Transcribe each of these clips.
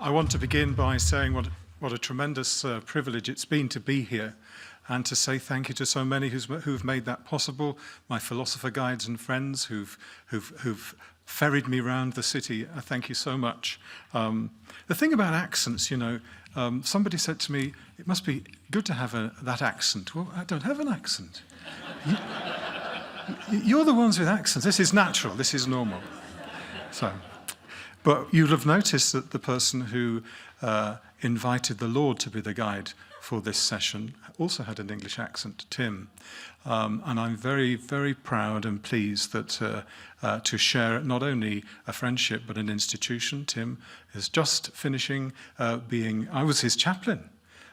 I want to begin by saying what a tremendous privilege it's been to be here and to say thank you to so many who've made that possible, my philosopher guides and friends who've ferried me around the city. I thank you so much. The thing about accents, somebody said to me, it must be good to have that accent. Well, I don't have an accent. You're the ones with accents. This is natural. This is normal. But you'll have noticed that the person who invited the Lord to be the guide for this session also had an English accent, Tim. And I'm very, very proud and pleased that to share not only a friendship but an institution. Tim is just finishing I was his chaplain.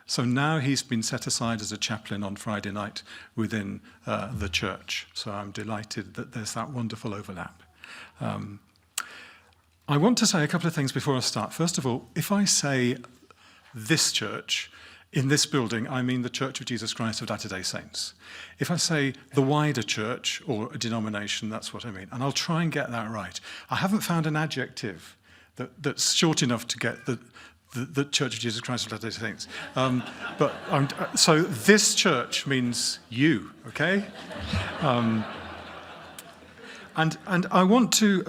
So now he's been set aside as a chaplain on Friday night within the church. So I'm delighted that there's that wonderful overlap. I want to say a couple of things before I start. First of all, if I say this church, in this building, I mean the Church of Jesus Christ of Latter-day Saints. If I say the wider church or a denomination, that's what I mean. And I'll try and get that right. I haven't found an adjective that's short enough to get the Church of Jesus Christ of Latter-day Saints. So this church means you, okay? And I want to,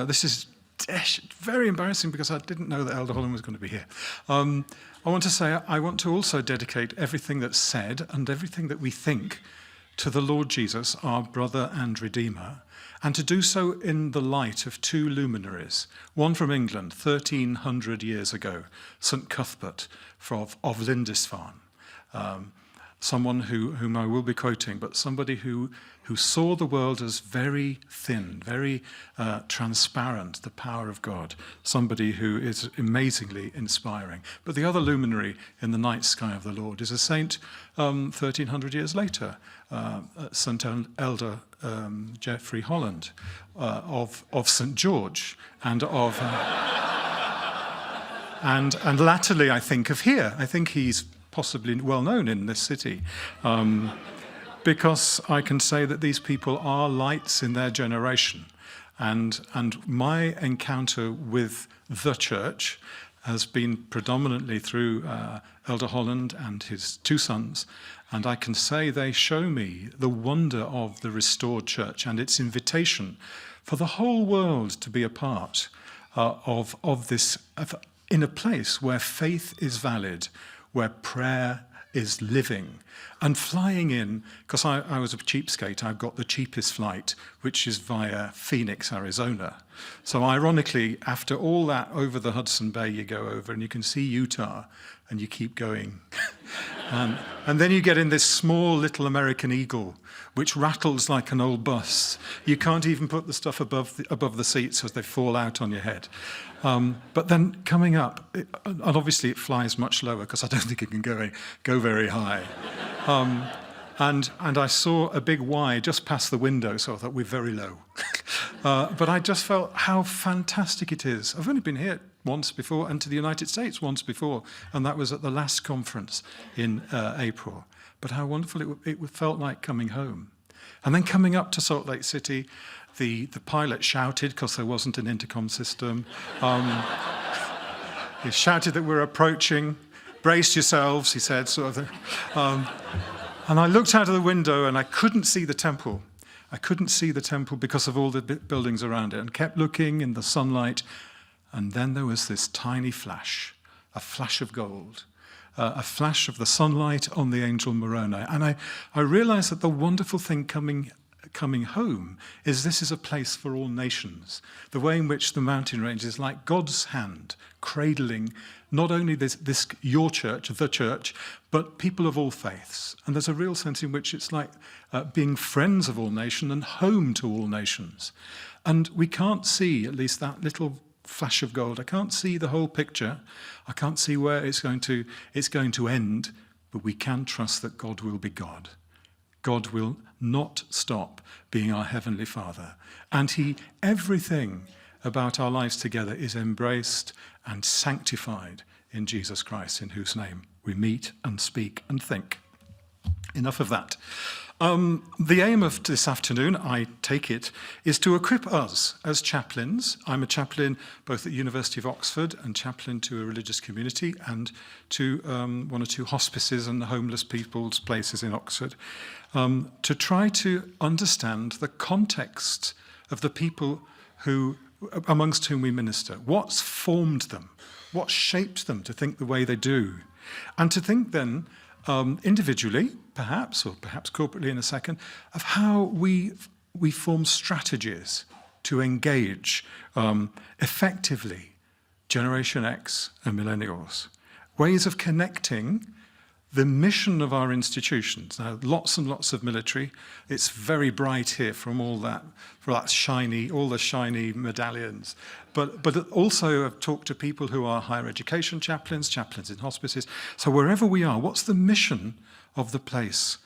this is very embarrassing because I didn't know that Elder Holland was going to be here. I want to say I want to also dedicate everything that's said and everything that we think to the Lord Jesus, our brother and Redeemer, and to do so in the light of two luminaries, one from England 1,300 years ago, St. Cuthbert of Lindisfarne, someone whom I will be quoting, but somebody who saw the world as very thin, very transparent, the power of God, somebody who is amazingly inspiring. But the other luminary in the night sky of the Lord is a saint 1,300 years later, St. Elder Geoffrey Holland of St. George and of... and latterly, I think, of here. I think he's possibly well known in this city, because I can say that these people are lights in their generation. And my encounter with the church has been predominantly through Elder Holland and his two sons. And I can say they show me the wonder of the restored church and its invitation for the whole world to be a part of this, in a place where faith is valid, where prayer is living, and flying in, because I was a cheapskate, I've got the cheapest flight, which is via Phoenix, Arizona. So ironically, after all that over the Hudson Bay, you go over and you can see Utah, and you keep going. And then you get in this small little American Eagle, which rattles like an old bus. You can't even put the stuff above the seats as they fall out on your head. But then coming up, and obviously it flies much lower because I don't think it can go very high. And I saw a big Y just past the window, so I thought we're very low. But I just felt how fantastic it is. I've only been here once before, and to the United States once before, and that was at the last conference in April. But how wonderful it felt like coming home. And then coming up to Salt Lake City, the pilot shouted because there wasn't an intercom system. He shouted that we're approaching. Brace yourselves, he said, sort of. And I looked out of the window and I couldn't see the temple. I couldn't see the temple because of all the buildings around it, and kept looking in the sunlight. And then there was this tiny flash, a flash of gold, a flash of the sunlight on the angel Moroni. And I realized that the wonderful thing coming home is this is a place for all nations. The way in which the mountain range is like God's hand cradling not only your church, the church, but people of all faiths. And there's a real sense in which it's like being friends of all nations and home to all nations. And we can't see, at least that little flash of gold, I can't see the whole picture. I can't see where it's going to end, but we can trust that God will be God. God will not stop being our Heavenly Father. And everything about our lives together is embraced and sanctified in Jesus Christ, in whose name we meet and speak and think. Enough of that. The aim of this afternoon, I take it, is to equip us as chaplains. I'm a chaplain both at the University of Oxford and chaplain to a religious community and to one or two hospices and homeless people's places in Oxford, to try to understand the context of the people amongst whom we minister. What's formed them? What shaped them to think the way they do? And to think then, individually, perhaps, or perhaps corporately in a second, of how we form strategies to engage effectively Generation X and Millennials. Ways of connecting the mission of our institutions. Now, lots and lots of military. It's very bright here from all the shiny medallions. But also I've talked to people who are higher education chaplains in hospices. So wherever we are, what's the mission of the place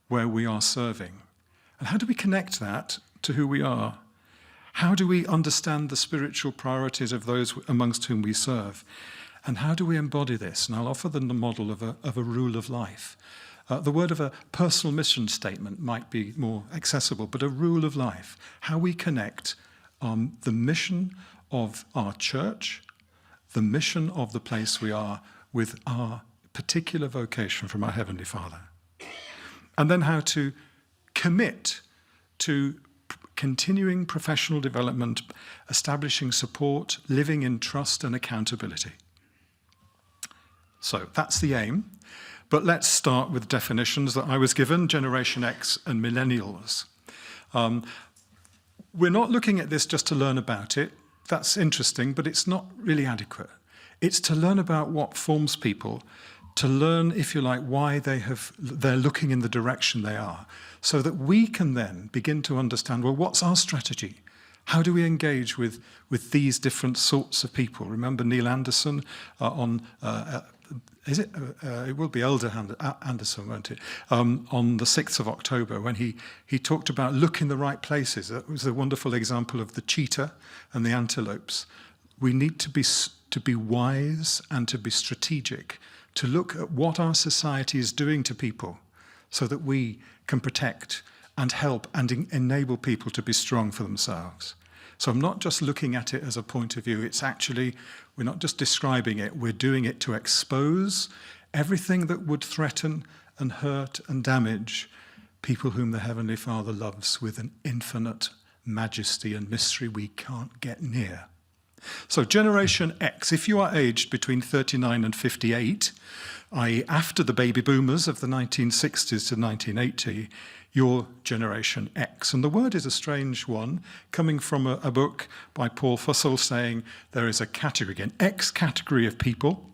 where we are serving? And how do we connect that to who we are? How do we understand the spiritual priorities of those amongst whom we serve? And how do we embody this? And I'll offer them the model of a rule of life. The word of a personal mission statement might be more accessible, but a rule of life. How we connect the mission of our church, the mission of the place we are, with our particular vocation from our Heavenly Father. And then how to commit to continuing professional development, establishing support, living in trust and accountability. So that's the aim. But let's start with definitions that I was given, Generation X and Millennials. We're not looking at this just to learn about it. That's interesting, but it's not really adequate. It's to learn about what forms people, to learn, if you like, why they're looking in the direction they are, so that we can then begin to understand, well, what's our strategy? How do we engage with these different sorts of people? Remember Neil Anderson it will be Elder Anderson, won't it? On the 6th of October, when he talked about look in the right places. That was a wonderful example of the cheetah and the antelopes. We need to be wise and to be strategic, to look at what our society is doing to people so that we can protect and help and enable people to be strong for themselves. So I'm not just looking at it as a point of view. It's actually, we're not just describing it, we're doing it to expose everything that would threaten and hurt and damage people whom the Heavenly Father loves with an infinite majesty and mystery we can't get near. So Generation X, if you are aged between 39 and 58, i.e. after the baby boomers of the 1960s to 1980, you're Generation X. And the word is a strange one, coming from a book by Paul Fussell saying there is a category, an X category of people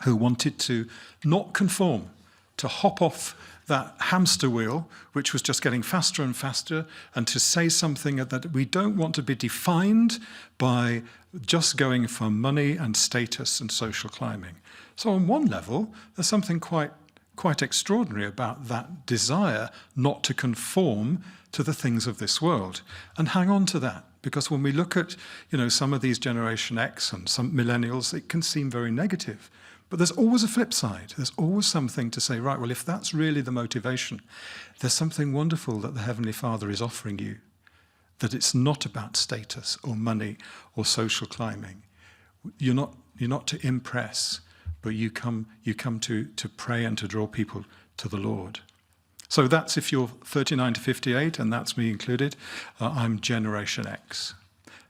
who wanted to not conform, to hop off that hamster wheel, which was just getting faster and faster, and to say something that we don't want to be defined by just going for money and status and social climbing. So on one level, there's something quite extraordinary about that desire not to conform to the things of this world. And hang on to that, because when we look at, some of these Generation X and some Millennials, it can seem very negative. But there's always a flip side. There's always something to say, right, well, if that's really the motivation, there's something wonderful that the Heavenly Father is offering you, that it's not about status or money or social climbing. You're not to impress, but you come to pray and to draw people to the Lord. So that's if you're 39 to 58, and that's me included. I'm Generation X.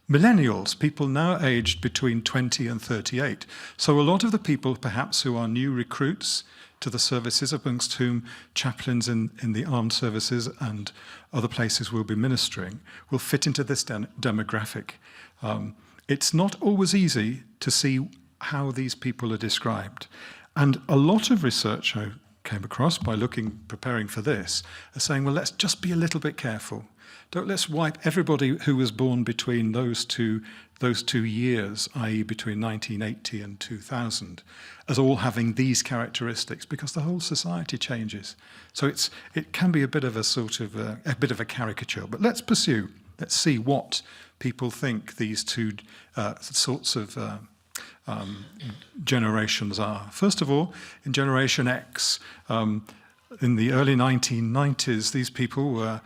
Millennials, people now aged between 20 and 38. So a lot of the people, perhaps, who are new recruits to the services, amongst whom chaplains in the armed services and other places will be ministering, will fit into this demographic. It's not always easy to see how these people are described. And a lot of research I came across by preparing for this, are saying, well, let's just be a little bit careful. Let's wipe everybody who was born between those two years, i.e. between 1980 and 2000, as all having these characteristics, because the whole society changes. So it can be a bit of a caricature. But let's see what people think these two sorts of generations are. First of all, in Generation X, in the early 1990s, these people were,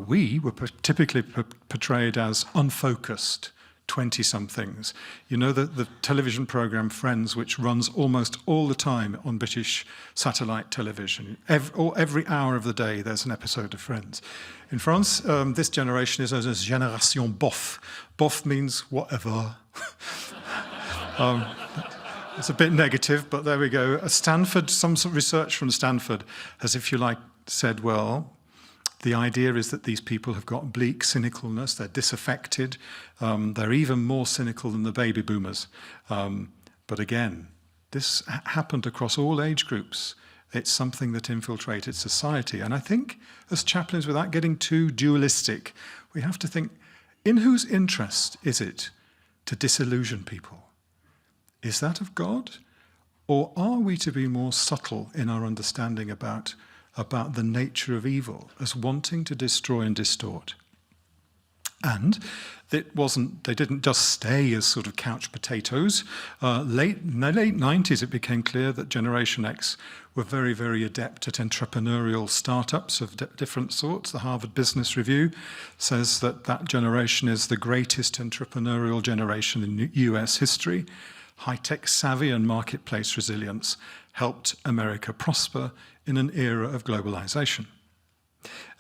we were typically portrayed as unfocused 20-somethings. You know the television programme Friends, which runs almost all the time on British satellite television. Every hour of the day there's an episode of Friends. In France, this generation is known as Génération Bof. Bof means whatever. It's a bit negative, but there we go. Some research from Stanford has, if you like, said, well, the idea is that these people have got bleak cynicalness, they're disaffected, they're even more cynical than the baby boomers. But again, this happened across all age groups. It's something that infiltrated society. And I think as chaplains, without getting too dualistic, we have to think, in whose interest is it to disillusion people? Is that of God? Or are we to be more subtle in our understanding about the nature of evil as wanting to destroy and distort? And they didn't just stay as sort of couch potatoes. In the late 90s, it became clear that Generation X were very, very adept at entrepreneurial startups of different sorts. The Harvard Business Review says that generation is the greatest entrepreneurial generation in US history. High-tech savvy and marketplace resilience helped America prosper in an era of globalization.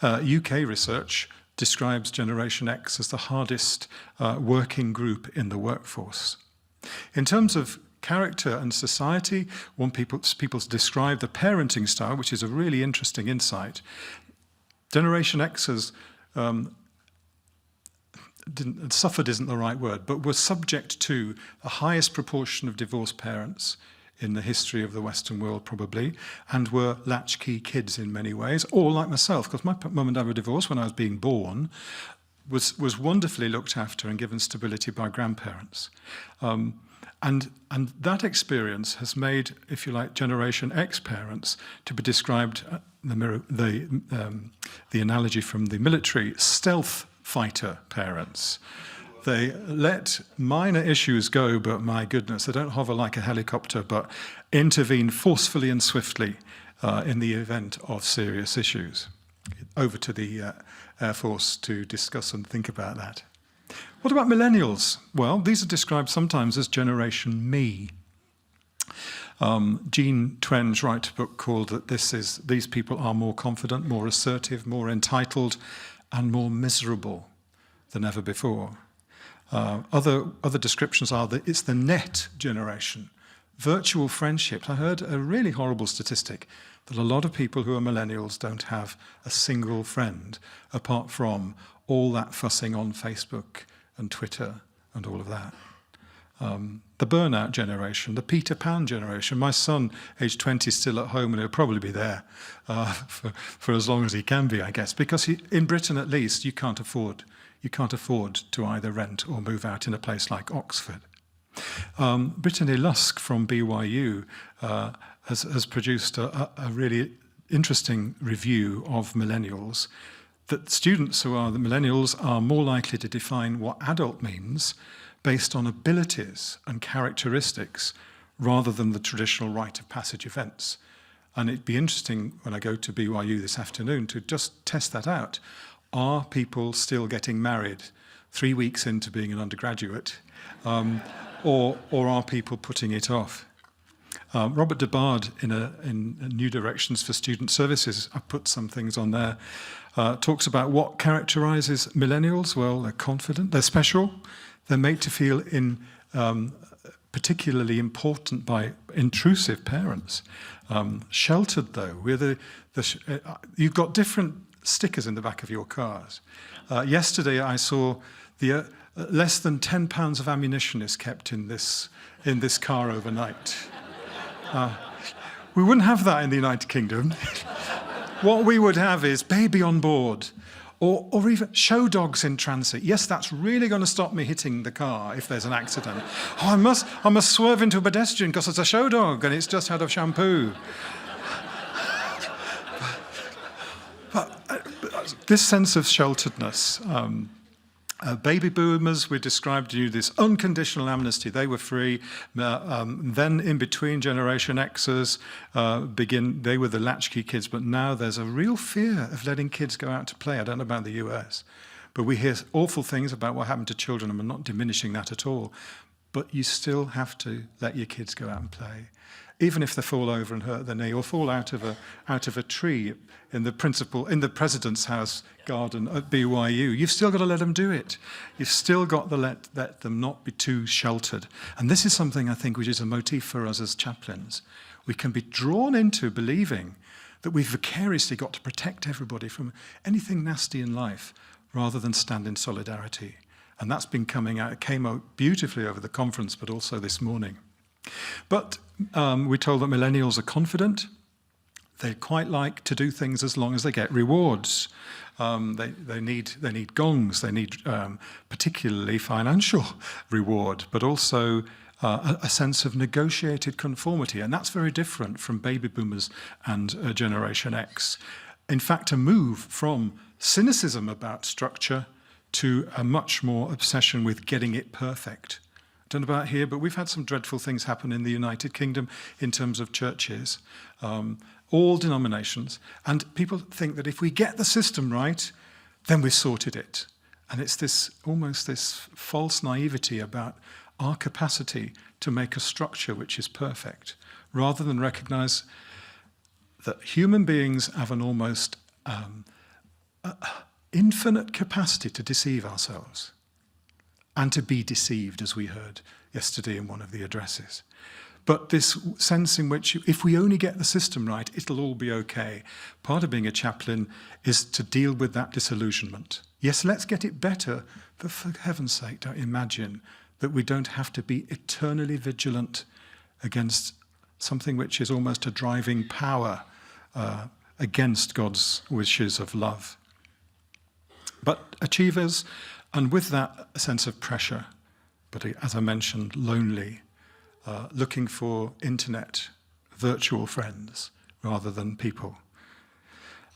UK research describes Generation X as the hardest working group in the workforce. In terms of character and society, people describe the parenting style, which is a really interesting insight. Generation Xers suffered isn't the right word, but were subject to the highest proportion of divorced parents in the history of the Western world, probably, and were latchkey kids in many ways, or like myself, because my mum and dad were divorced when I was being born, was wonderfully looked after and given stability by grandparents. And that experience has made, if you like, Generation X parents to be described, the analogy from the military, stealth fighter parents. They let minor issues go, but my goodness, they don't hover like a helicopter, but intervene forcefully and swiftly in the event of serious issues. Over to the Air Force to discuss and think about that. What about millennials? Well, these are described sometimes as Generation Me. Jean Twenge wrote a book called that these people are more confident, more assertive, more entitled, and more miserable than ever before. Other descriptions are that it's the net generation. Virtual friendships. I heard a really horrible statistic that a lot of people who are millennials don't have a single friend apart from all that fussing on Facebook and Twitter and all of that. The burnout generation, the Peter Pan generation. My son, age 20, is still at home, and he'll probably be there for as long as he can be, I guess, because in Britain at least you can't afford to either rent or move out in a place like Oxford. Brittany Lusk from BYU has produced a really interesting review of millennials, that students who are the millennials are more likely to define what adult means based on abilities and characteristics rather than the traditional rite of passage events. And it'd be interesting when I go to BYU this afternoon to just test that out. Are people still getting married 3 weeks into being an undergraduate, or are people putting it off? Robert DeBard in New Directions for Student Services, I put some things on there, talks about what characterises millennials. Well, they're confident, they're special, they're made to feel particularly important by intrusive parents. Sheltered, though, you've got different stickers in the back of your cars. Yesterday, I saw the less than £10 of ammunition is kept in this car overnight. We wouldn't have that in the United Kingdom. What we would have is baby on board, or even show dogs in transit. Yes, that's really going to stop me hitting the car if there's an accident. Oh, I must swerve into a pedestrian because it's a show dog and it's just had a shampoo. But this sense of shelteredness Baby boomers, we described to you this unconditional amnesty. They were free. Then in between, Generation Xers they were the latchkey kids, but now there's a real fear of letting kids go out to play. I don't know about the US, but we hear awful things about what happened to children, and we're not diminishing that at all. But you still have to let your kids go out and play, even if they fall over and hurt their knee or fall out of a tree in the president's house garden at BYU. You've still got to let them do it. You've still got to let them not be too sheltered. And this is something I think which is a motif for us as chaplains. We can be drawn into believing that we've vicariously got to protect everybody from anything nasty in life rather than stand in solidarity. And that's been coming out. It came out beautifully over the conference, but also this morning. But we're told that millennials are confident. They quite like to do things as long as they get rewards. They need gongs. They need particularly financial reward, but also a sense of negotiated conformity. And that's very different from baby boomers and Generation X. In fact, a move from cynicism about structure to a much more obsession with getting it perfect. I don't know about here, but we've had some dreadful things happen in the United Kingdom in terms of churches, all denominations, and people think that if we get the system right, then we've sorted it. And it's this almost this false naivety about our capacity to make a structure which is perfect, rather than recognize that human beings have an almost infinite capacity to deceive ourselves and to be deceived, as we heard yesterday in one of the addresses. But this sense in which if we only get the system right, it'll all be okay. Part of being a chaplain is to deal with that disillusionment. Yes, let's get it better, but for heaven's sake, don't imagine that we don't have to be eternally vigilant against something which is almost a driving power against God's wishes of love. But achievers, and with that, a sense of pressure, but as I mentioned, lonely, looking for internet, virtual friends, rather than people.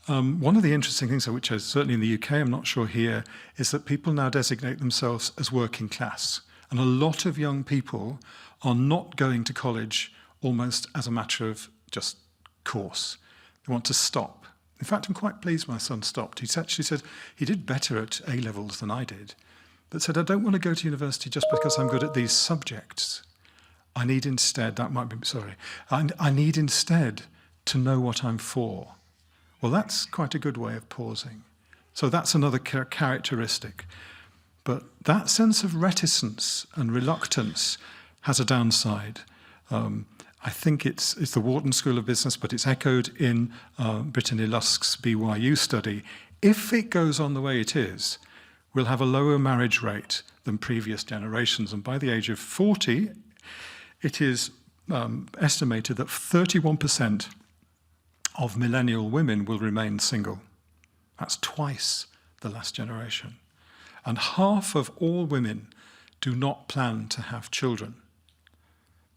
One of the interesting things, which is certainly in the UK, I'm not sure here, is that people now designate themselves as working class. And a lot of young people are not going to college almost as a matter of just course. They want to stop. In fact, I'm quite pleased my son stopped. He actually said he did better at A-levels than I did, but said, I don't want to go to university just because I'm good at these subjects. I need instead, I need instead to know what I'm for. Well, that's quite a good way of pausing. So that's another characteristic. But that sense of reticence and reluctance has a downside. I think it's the Wharton School of Business, but it's echoed in Brittany Lusk's BYU study. If it goes on the way it is, we'll have a lower marriage rate than previous generations. And by the age of 40, it is estimated that 31% of millennial women will remain single. That's twice the last generation. And half of all women do not plan to have children.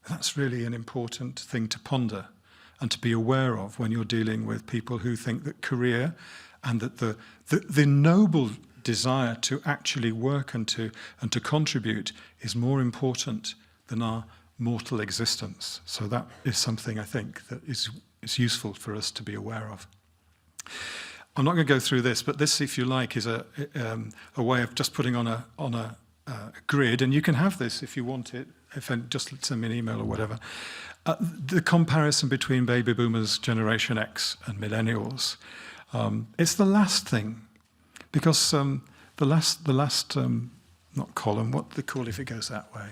That's really an important thing to ponder and to be aware of when you're dealing with people who think that career and that the noble desire to actually work and to contribute is more important than our mortal existence. So that is something I think that is useful for us to be aware of. I'm not going to go through this, but this, if you like, is a way of just putting on a grid, and you can have this if you want it. Just send me an email or whatever. The comparison between baby boomers, Generation X, and millennials. It's the last thing, because the last not column. What do they call it if it goes that way?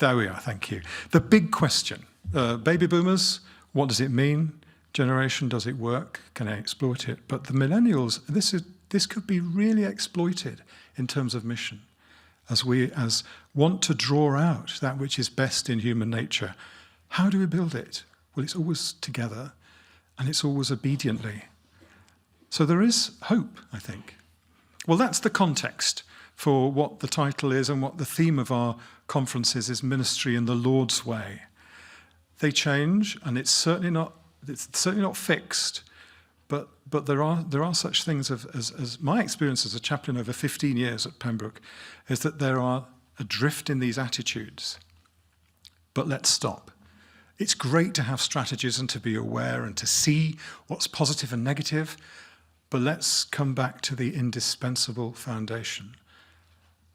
There we are. Thank you. The big question: baby boomers. What does it mean? Generation, does it work? Can I exploit it? But the millennials, this could be really exploited in terms of mission, as we want to draw out that which is best in human nature. How do we build it? Well, it's always together, and it's always obediently. So there is hope, I think. Well, that's the context for what the title is, and what the theme of our conference is ministry in the Lord's way. They change, and it's certainly not fixed, But there are such things as my experience as a chaplain over 15 years at Pembroke is that there are a drift in these attitudes. But let's stop. It's great to have strategies and to be aware and to see what's positive and negative, but let's come back to the indispensable foundation.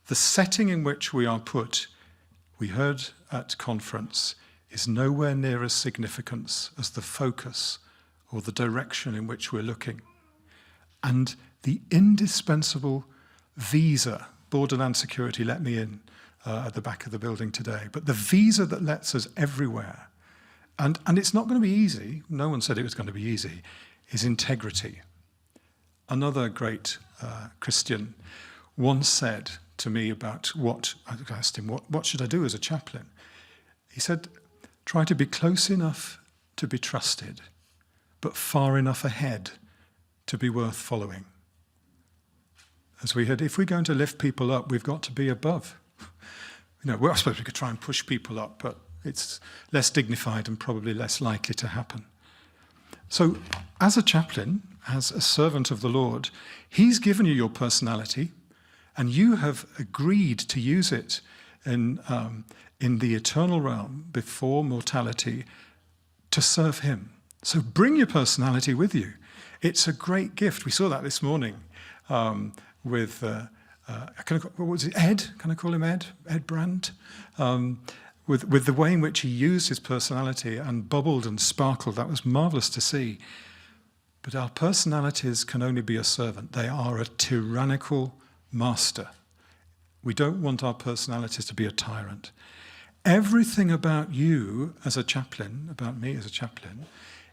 The setting in which we are put, we heard at conference, is nowhere near as significant as the focus or the direction in which we're looking. And the indispensable visa, Borderland Security let me in at the back of the building today, but the visa that lets us everywhere, and it's not going to be easy, no one said it was going to be easy, is integrity. Another great Christian once said to me about I asked him, what should I do as a chaplain? He said, try to be close enough to be trusted, but far enough ahead to be worth following. As we heard, if we're going to lift people up, we've got to be above. I suppose we could try and push people up, but it's less dignified and probably less likely to happen. So as a chaplain, as a servant of the Lord, he's given you your personality, and you have agreed to use it in the eternal realm before mortality to serve him. So bring your personality with you. It's a great gift. We saw that this morning with, what was it, Ed? Can I call him Ed? Ed Brandt? With the way in which he used his personality and bubbled and sparkled. That was marvellous to see. But our personalities can only be a servant. They are a tyrannical master. We don't want our personalities to be a tyrant. Everything about you as a chaplain, about me as a chaplain,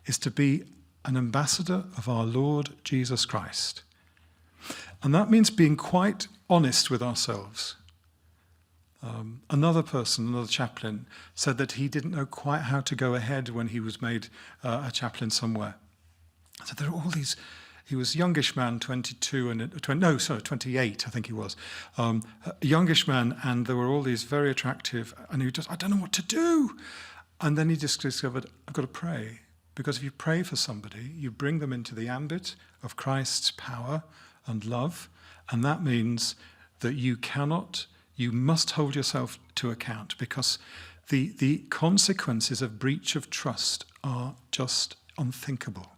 is to be an ambassador of our Lord Jesus Christ. And that means being quite honest with ourselves. Another chaplain, said that he didn't know quite how to go ahead when he was made a chaplain somewhere. So there are all these, he was a youngish man, 28, I think he was, a youngish man, and there were all these very attractive, and he just, I don't know what to do. And then he just discovered, I've got to pray. Because if you pray for somebody, you bring them into the ambit of Christ's power and love, and that means that you must hold yourself to account, because the consequences of breach of trust are just unthinkable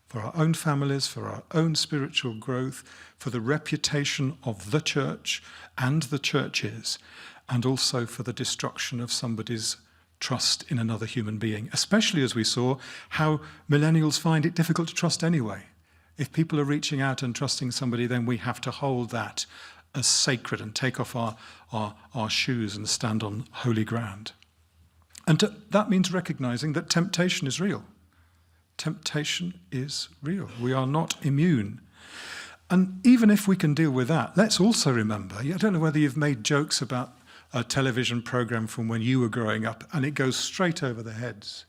for our own families, for our own spiritual growth, for the reputation of the church and the churches, and also for the destruction of somebody's trust in another human being, especially as we saw how millennials find it difficult to trust anyway. If people are reaching out and trusting somebody, then we have to hold that as sacred and take off our shoes and stand on holy ground. And that means recognizing that temptation is real. Temptation is real. We are not immune. And even if we can deal with that, let's also remember, I don't know whether you've made jokes about a television program from when you were growing up, and it goes straight over the heads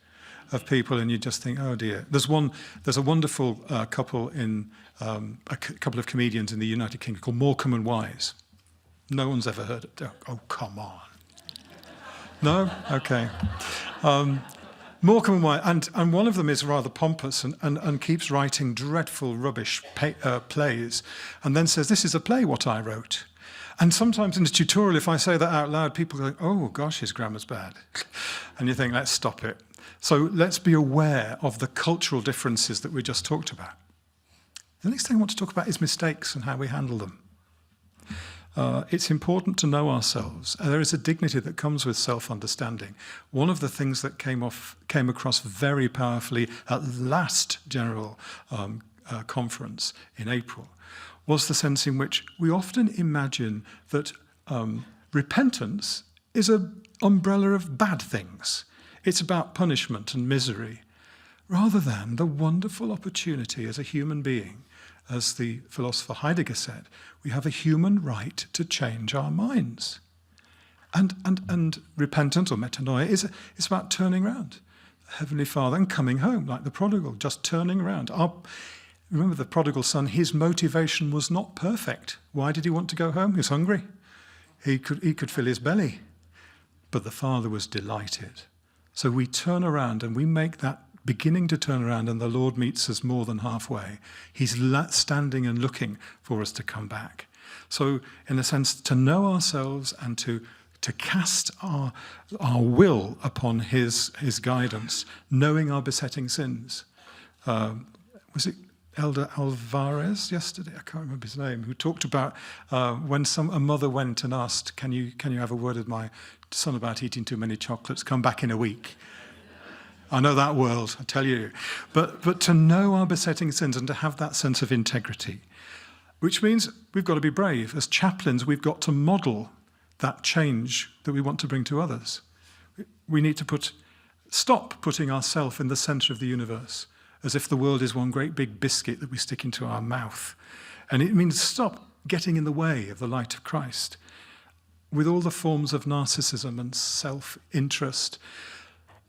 of people, and you just think, oh dear. There's a wonderful couple in a couple of comedians in the United Kingdom called Morecambe and Wise. No one's ever heard it. Oh, come on. No? Okay. Morecambe and Wise, and one of them is rather pompous and keeps writing dreadful rubbish plays, and then says, this is a play what I wrote. And sometimes in the tutorial, if I say that out loud, people go, oh gosh, his grammar's bad. And you think, let's stop it. So let's be aware of the cultural differences that we just talked about. The next thing I want to talk about is mistakes and how we handle them. It's important to know ourselves. There is a dignity that comes with self-understanding. One of the things that came across very powerfully at the last General Conference in April was the sense in which we often imagine that repentance is an umbrella of bad things. It's about punishment and misery, rather than the wonderful opportunity as a human being. As the philosopher Heidegger said, we have a human right to change our minds. And repentance or metanoia is about turning around. Heavenly Father and coming home, like the prodigal, just turning around. Remember the prodigal son, his motivation was not perfect. Why did he want to go home? He was hungry. He could fill his belly. But the father was delighted. So we turn around and we make that beginning to turn around and the Lord meets us more than halfway. He's standing and looking for us to come back. So in a sense, to know ourselves and to cast our will upon his guidance, knowing our besetting sins. Was it Elder Alvarez yesterday? I can't remember his name, who talked about when a mother went and asked, can you have a word with my son about eating too many chocolates, come back in a week. I know that world, I tell you. But to know our besetting sins and to have that sense of integrity, which means we've got to be brave. As chaplains, we've got to model that change that we want to bring to others. We need to stop putting ourselves in the center of the universe, as if the world is one great big biscuit that we stick into our mouth. And it means stop getting in the way of the light of Christ with all the forms of narcissism and self-interest.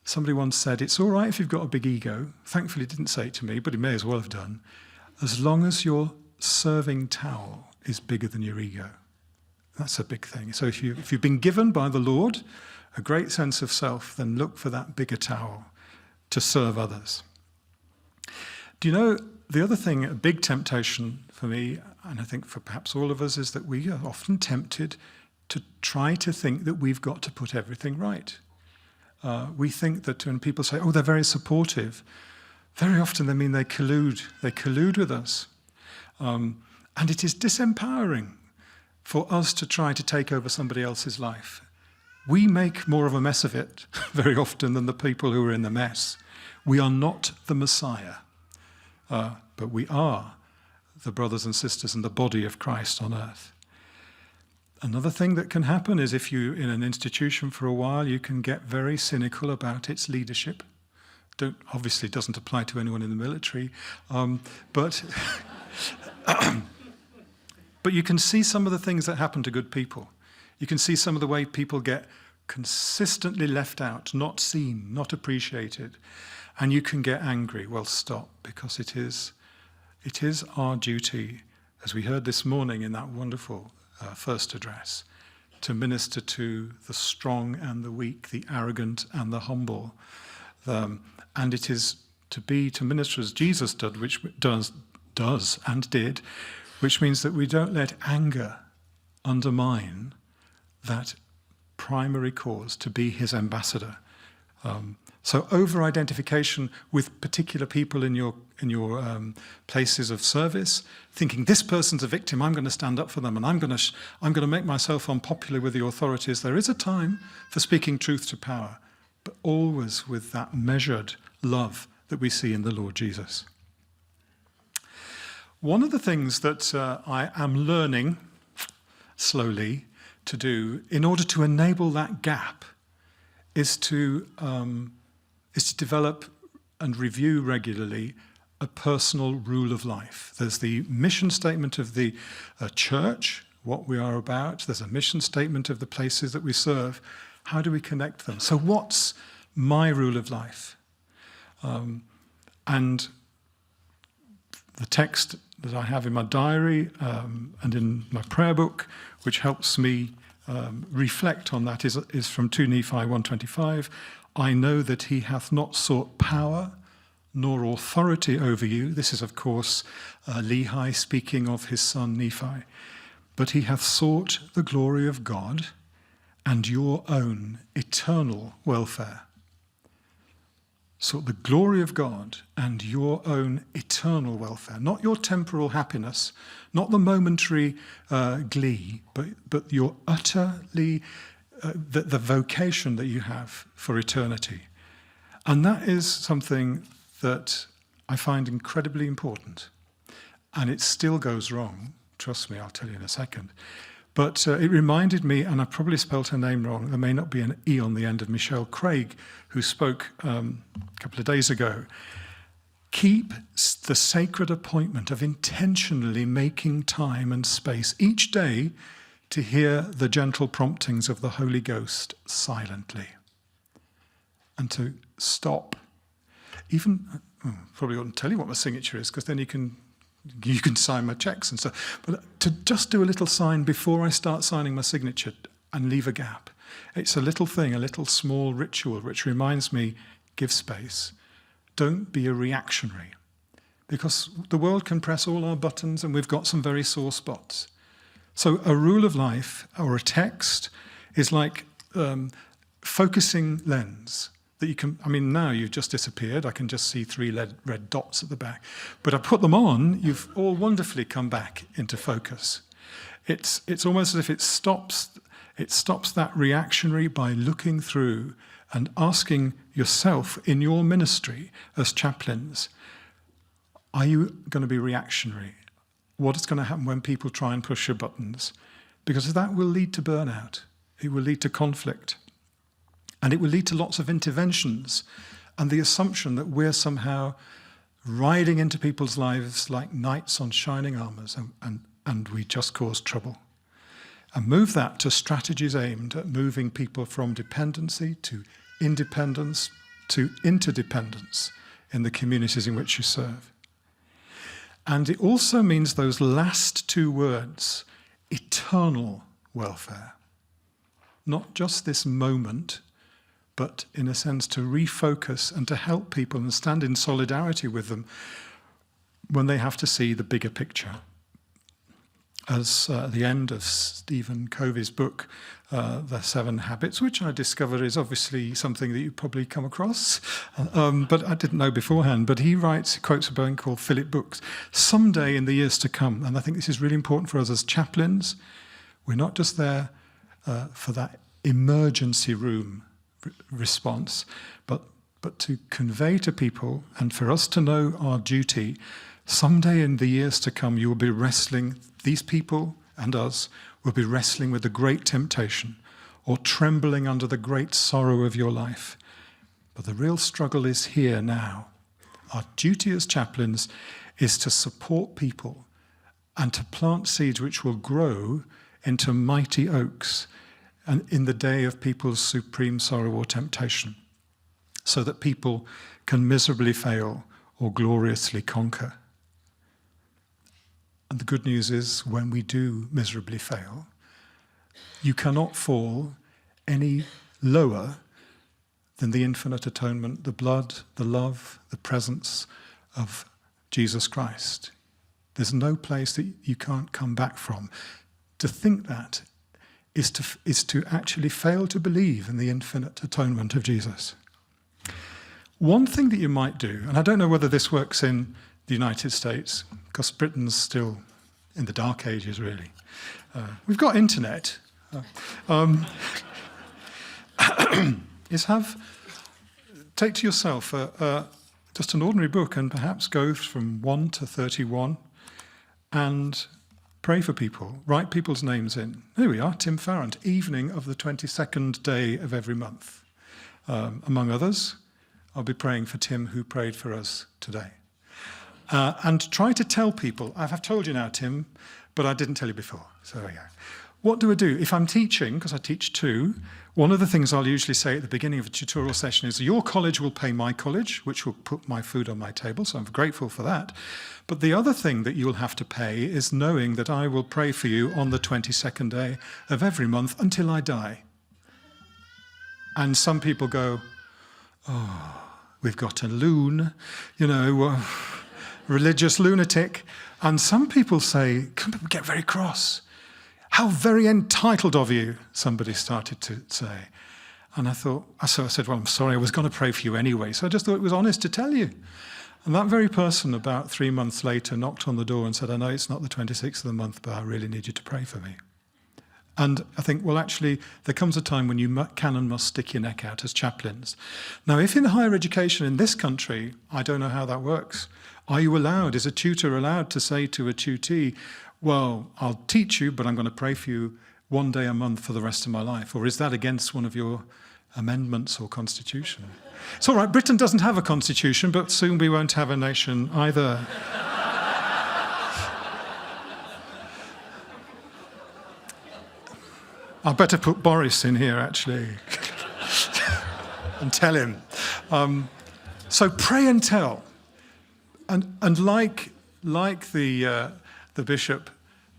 Somebody once said, it's all right if you've got a big ego. Thankfully, he didn't say it to me, but he may as well have done. As long as your serving towel is bigger than your ego. That's a big thing. So if you've been given by the Lord a great sense of self, then look for that bigger towel to serve others. Do you know, the other thing, a big temptation for me, and I think for perhaps all of us, is that we are often tempted to try to think that we've got to put everything right. We think that when people say, oh, they're very supportive, very often they mean they collude with us. And it is disempowering for us to try to take over somebody else's life. We make more of a mess of it very often than the people who are in the mess. We are not the Messiah, but we are the brothers and sisters in the body of Christ on earth. Another thing that can happen is if you're in an institution for a while, you can get very cynical about its leadership. Obviously, it doesn't apply to anyone in the military, but you can see some of the things that happen to good people. You can see some of the way people get consistently left out, not seen, not appreciated, and you can get angry. Well, stop, because it is our duty, as we heard this morning in that wonderful first address, to minister to the strong and the weak, the arrogant and the humble. And it is to minister as Jesus did, which does and did, which means that we don't let anger undermine that primary cause to be his ambassador. So over-identification with particular people in your places of service, thinking this person's a victim, I'm going to stand up for them, and I'm going to make myself unpopular with the authorities. There is a time for speaking truth to power, but always with that measured love that we see in the Lord Jesus. One of the things that I am learning slowly to do in order to enable that gap is to develop and review regularly a personal rule of life. There's the mission statement of the church, what we are about. There's a mission statement of the places that we serve. How do we connect them? So what's my rule of life? And the text that I have in my diary and in my prayer book, which helps me reflect on that, is from 2 Nephi 1:25. I know that he hath not sought power nor authority over you. This is, of course, Lehi speaking of his son Nephi. But he hath sought the glory of God and your own eternal welfare. Sought the glory of God and your own eternal welfare, not your temporal happiness, not the momentary glee, but your utterly, the vocation that you have for eternity. And that is something that I find incredibly important. And it still goes wrong. Trust me, I'll tell you in a second. But it reminded me, and I probably spelt her name wrong, there may not be an E on the end, of Michelle Craig, who spoke a couple of days ago. Keep the sacred appointment of intentionally making time and space each day to hear the gentle promptings of the Holy Ghost silently. And to stop. Probably oughtn't tell you what my signature is, because then you can sign my checks and stuff. But to just do a little sign before I start signing my signature and leave a gap. It's a little thing, a little small ritual, which reminds me, give space. Don't be a reactionary, because the world can press all our buttons and we've got some very sore spots. So a rule of life or a text is like focusing lens that you can, I mean, now you've just disappeared. I can just see 3 red dots at the back. But I put them on, you've all wonderfully come back into focus. It's almost as if it stops that reactionary by looking through and asking yourself in your ministry as chaplains, are you going to be reactionary? What is going to happen when people try and push your buttons? Because that will lead to burnout. It will lead to conflict. And it will lead to lots of interventions and the assumption that we're somehow riding into people's lives like knights on shining armours and we just cause trouble. And move that to strategies aimed at moving people from dependency to independence to interdependence in the communities in which you serve. And it also means those last 2 words, eternal welfare. Not just this moment, but in a sense to refocus and to help people and stand in solidarity with them when they have to see the bigger picture. As the end of Stephen Covey's book, The 7 Habits, which I discovered is obviously something that you've probably come across, but I didn't know beforehand. But he quotes a book called Philip Brooks, someday in the years to come, and I think this is really important for us as chaplains, we're not just there for that emergency room response, but to convey to people and for us to know our duty. Someday in the years to come, you will be wrestling, these people and us will be wrestling with the great temptation or trembling under the great sorrow of your life. But the real struggle is here now. Our duty as chaplains is to support people and to plant seeds which will grow into mighty oaks and in the day of people's supreme sorrow or temptation, so that people can miserably fail or gloriously conquer. And the good news is, when we do miserably fail, you cannot fall any lower than the infinite atonement, the blood, the love, the presence of Jesus Christ. There's no place that you can't come back from. To think that is to actually fail to believe in the infinite atonement of Jesus. One thing that you might do, and I don't know whether this works in the United States, because Britain's still in the dark ages, really. We've got internet. Take to yourself just an ordinary book and perhaps go from 1 to 31 and pray for people. Write people's names in. Here we are, Tim Farrant, evening of the 22nd day of every month. Among others, I'll be praying for Tim, who prayed for us today. And try to tell people, I've told you now, Tim, but I didn't tell you before. So there we go. What do I do? If I'm teaching, because I teach too, one of the things I'll usually say at the beginning of a tutorial session is, your college will pay my college, which will put my food on my table, so I'm grateful for that. But the other thing that you'll have to pay is knowing that I will pray for you on the 22nd day of every month until I die. And some people go, oh, we've got a loon, religious lunatic. And some people say, get very cross. How very entitled of you, somebody started to say. And I said, well, I'm sorry, I was going to pray for you anyway. So I just thought it was honest to tell you. And that very person, about 3 months later, knocked on the door and said, I know it's not the 26th of the month, but I really need you to pray for me. And I think, well, actually, there comes a time when you can and must stick your neck out as chaplains. Now, if in higher education in this country, I don't know how that works. Are you allowed, is a tutor allowed to say to a tutee, well, I'll teach you, but I'm going to pray for you 1 day a month for the rest of my life? Or is that against one of your amendments or constitution? It's all right, Britain doesn't have a constitution, but soon we won't have a nation either. I better put Boris in here, actually, and tell him. So pray and tell. And like the bishop,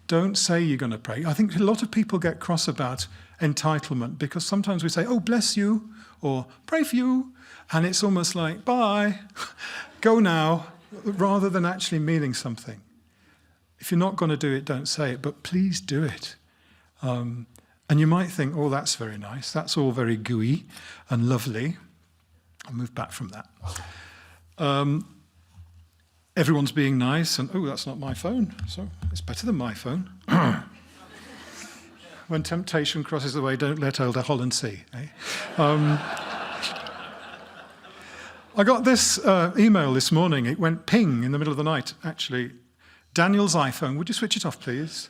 don't say you're going to pray. I think a lot of people get cross about entitlement, because sometimes we say, oh, bless you, or pray for you, and it's almost like, bye, go now, rather than actually meaning something. If you're not going to do it, don't say it, but please do it. And you might think, oh, that's very nice. That's all very gooey and lovely. I'll move back from that. Everyone's being nice, and oh, that's not my phone, so it's better than my phone. When temptation crosses the way, don't let Elder Holland see. Eh? I got this email this morning. It went ping in the middle of the night, actually. Daniel's iPhone. Would you switch it off, please?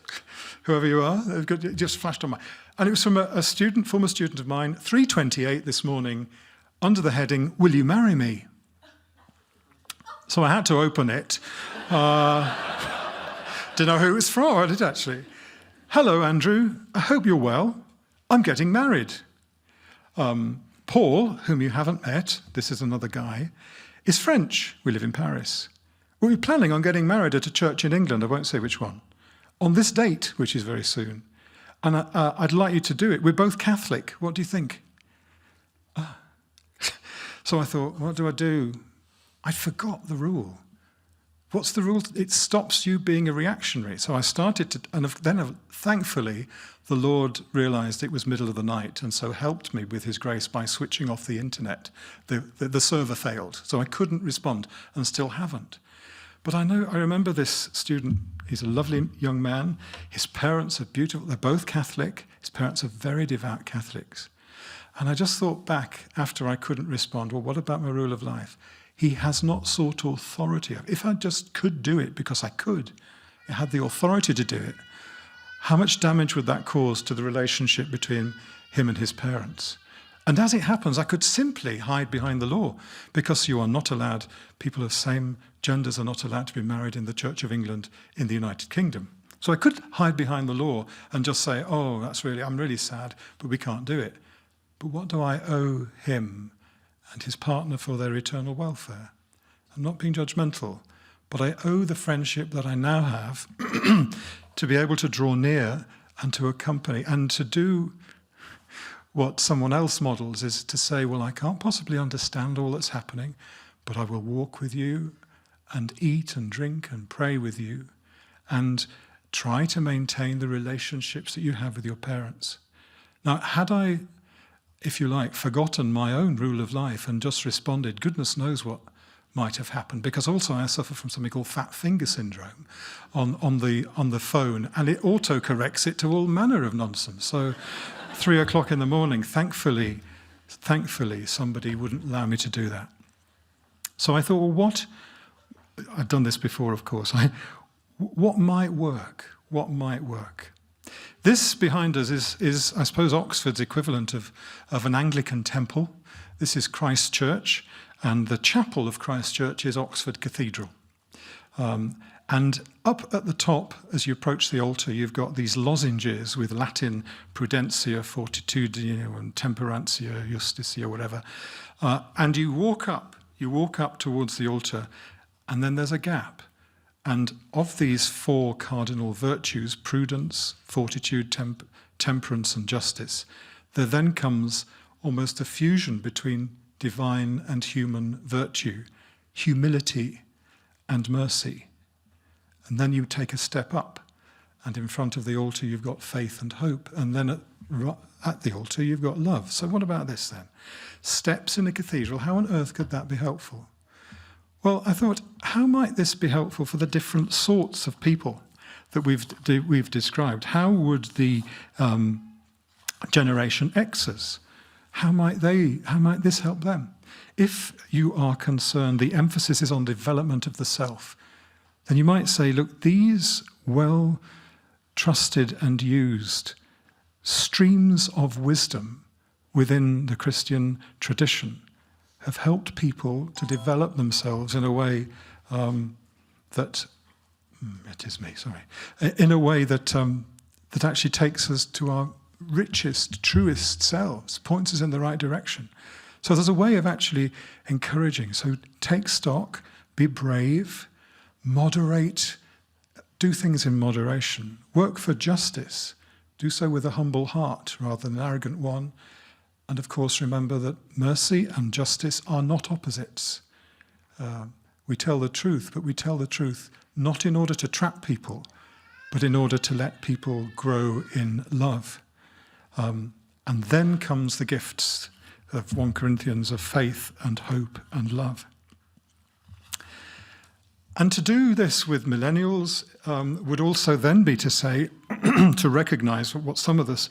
Whoever you are. It just flashed on my... And it was from a student, former student of mine, 3:28 this morning, under the heading, "Will you marry me?" So I had to open it. Didn't know who it was from, I did actually. "Hello, Andrew. I hope you're well. I'm getting married. Paul, whom you haven't met," this is another guy, "is French. We live in Paris. We're planning on getting married at a church in England, I won't say which one, on this date, which is very soon. And I'd like you to do it. We're both Catholic. What do you think?" So I thought, what do? I forgot the rule. What's the rule? It stops you being a reactionary. So I started to, and then thankfully, the Lord realized it was middle of the night, and so helped me with his grace by switching off the internet. The server failed, so I couldn't respond, and still haven't. But I remember this student. He's a lovely young man. His parents are beautiful. They're both Catholic. His parents are very devout Catholics. And I just thought back after I couldn't respond, well, what about my rule of life? He has not sought authority. If I just could do it because I could, I had the authority to do it, how much damage would that cause to the relationship between him and his parents? And as it happens, I could simply hide behind the law, because you are not allowed, people of same genders are not allowed to be married in the Church of England in the United Kingdom. So I could hide behind the law and just say, oh, I'm really sad, but we can't do it. But what do I owe him and his partner for their eternal welfare? I'm not being judgmental, but I owe the friendship that I now have to be able to draw near and to accompany and to do what someone else models, is to say, well, I can't possibly understand all that's happening, but I will walk with you and eat and drink and pray with you and try to maintain the relationships that you have with your parents. Now, had I, if you like, forgotten my own rule of life and just responded, goodness knows what might have happened, because also I suffer from something called fat finger syndrome on the phone, and it auto-corrects it to all manner of nonsense. So 3 o'clock in the morning, thankfully, somebody wouldn't allow me to do that. So I thought, well, I've done this before, of course. What might work? What might work? This behind us is, I suppose, Oxford's equivalent of an Anglican temple. This is Christ Church, and the chapel of Christ Church is Oxford Cathedral. And up at the top, as you approach the altar, you've got these lozenges with Latin prudentia, fortitudine, and temperantia, justitia, whatever. And you walk up towards the altar, and then there's a gap. And of these 4 cardinal virtues, prudence, fortitude, temperance, and justice, there then comes almost a fusion between divine and human virtue, humility and mercy. And then you take a step up, and in front of the altar you've got faith and hope, and then at the altar you've got love. So what about this then? Steps in a cathedral, how on earth could that be helpful? Well, I thought, how might this be helpful for the different sorts of people that we've described? How would the Generation Xers, how might this help them? If you are concerned, the emphasis is on development of the self, then you might say, look, these well-trusted and used streams of wisdom within the Christian tradition have helped people to develop themselves in a way that actually takes us to our richest, truest selves, points us in the right direction. So there's a way of actually encouraging. So take stock, be brave, moderate, do things in moderation, work for justice, Do so with a humble heart rather than an arrogant one. And of course, remember that mercy and justice are not opposites. We tell the truth, but we tell the truth not in order to trap people, but in order to let people grow in love. And then comes the gifts of 1 Corinthians of faith and hope and love. And to do this with millennials would also then be to say, to recognize what some of the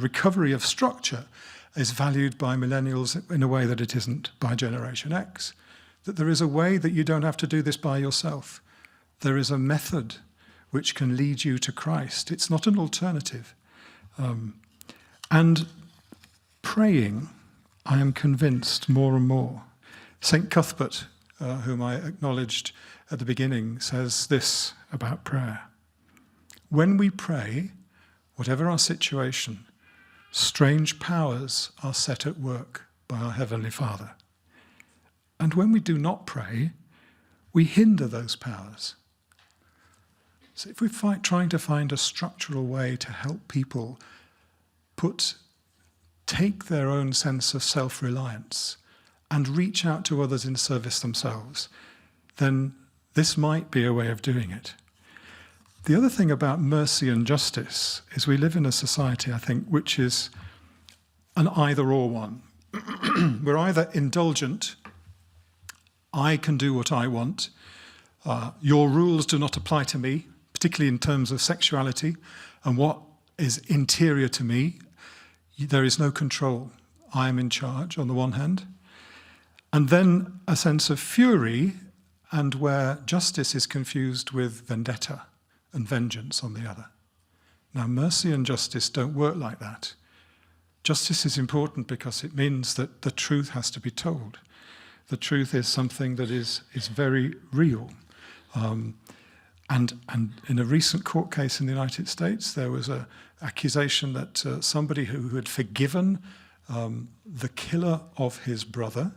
recovery of structure is valued by millennials in a way that it isn't by Generation X. That there is a way that you don't have to do this by yourself. There is a method which can lead you to Christ. It's not an alternative. And praying, I am convinced more and more. St. Cuthbert, whom I acknowledged at the beginning, says this about prayer. When we pray, whatever our situation, strange powers are set at work by our Heavenly Father. And when we do not pray, we hinder those powers. So if we're trying to find a structural way to help people take their own sense of self-reliance and reach out to others in service themselves, then this might be a way of doing it. The other thing about mercy and justice is we live in a society, I think, which is an either-or one. We're either indulgent, I can do what I want, your rules do not apply to me, particularly in terms of sexuality and what is interior to me. There is no control. I am in charge on the one hand. And then a sense of fury, and where justice is confused with vendetta and vengeance on the other. Now, mercy and justice don't work like that. Justice is important because it means that the truth has to be told. The truth is something that is very real. And in a recent court case in the United States, there was an accusation that somebody who had forgiven the killer of his brother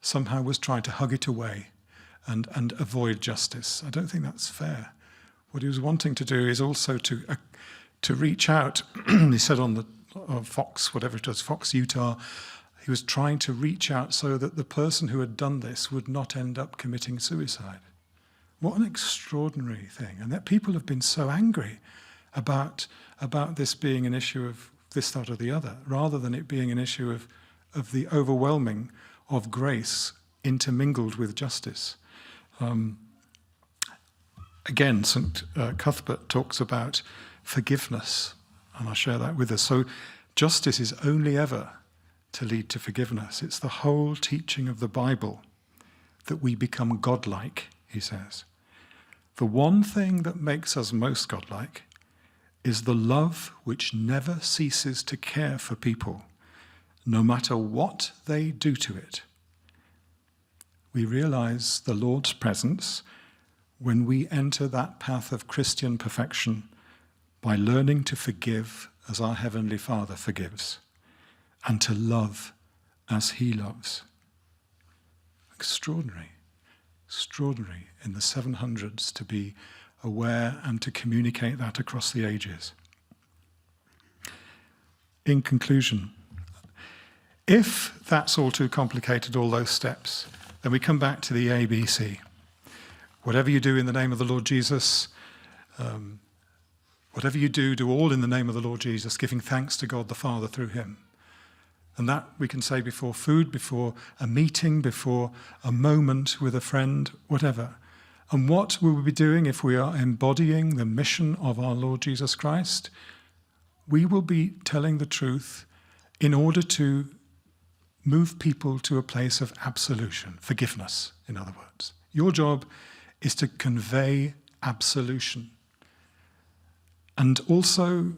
somehow was trying to hug it away and avoid justice. I don't think that's fair. What he was wanting to do is also to reach out. He said on the Fox, whatever it was, Fox Utah, he was trying to reach out so that the person who had done this would not end up committing suicide. What an extraordinary thing. And that people have been so angry about this being an issue of this, that, or the other, rather than it being an issue of the overwhelming of grace intermingled with justice. Again, St. Cuthbert talks about forgiveness, and I'll share that with us. So justice is only ever to lead to forgiveness. It's the whole teaching of the Bible that we become godlike, he says. The one thing that makes us most godlike is the love which never ceases to care for people, no matter what they do to it. We realize the Lord's presence when we enter that path of Christian perfection by learning to forgive as our Heavenly Father forgives, and to love as He loves. Extraordinary, extraordinary in the 700s to be aware and to communicate that across the ages. In conclusion, if that's all too complicated, all those steps, then we come back to the ABC. Whatever you do in the name of the Lord Jesus, whatever you do, do all in the name of the Lord Jesus, giving thanks to God the Father through Him. And that we can say before food, before a meeting, before a moment with a friend, whatever. And what will we be doing if we are embodying the mission of our Lord Jesus Christ? We will be telling the truth in order to move people to a place of absolution, forgiveness, in other words. Your job is to convey absolution and also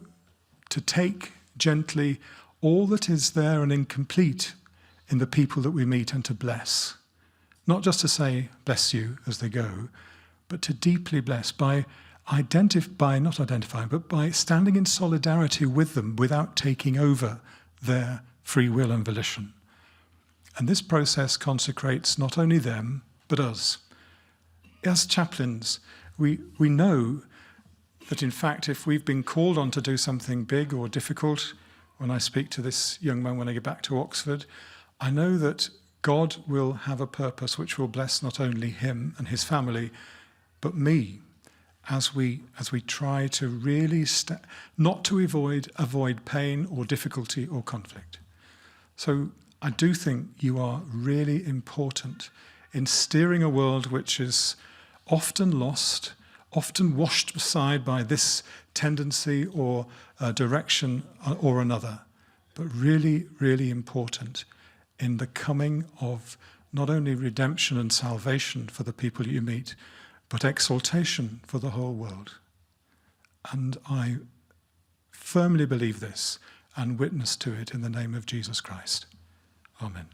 to take gently all that is there and incomplete in the people that we meet and to bless. Not just to say, bless you as they go, but to deeply bless by by standing in solidarity with them without taking over their free will and volition. And this process consecrates not only them, but us. As chaplains, we know that in fact, if we've been called on to do something big or difficult, when I speak to this young man when I get back to Oxford, I know that God will have a purpose which will bless not only him and his family, but me, as we try to really not to avoid pain or difficulty or conflict. So I do think you are really important in steering a world which is often lost, often washed aside by this tendency or direction or another, but really, really important in the coming of not only redemption and salvation for the people you meet, but exaltation for the whole world. And I firmly believe this and witness to it in the name of Jesus Christ. Amen.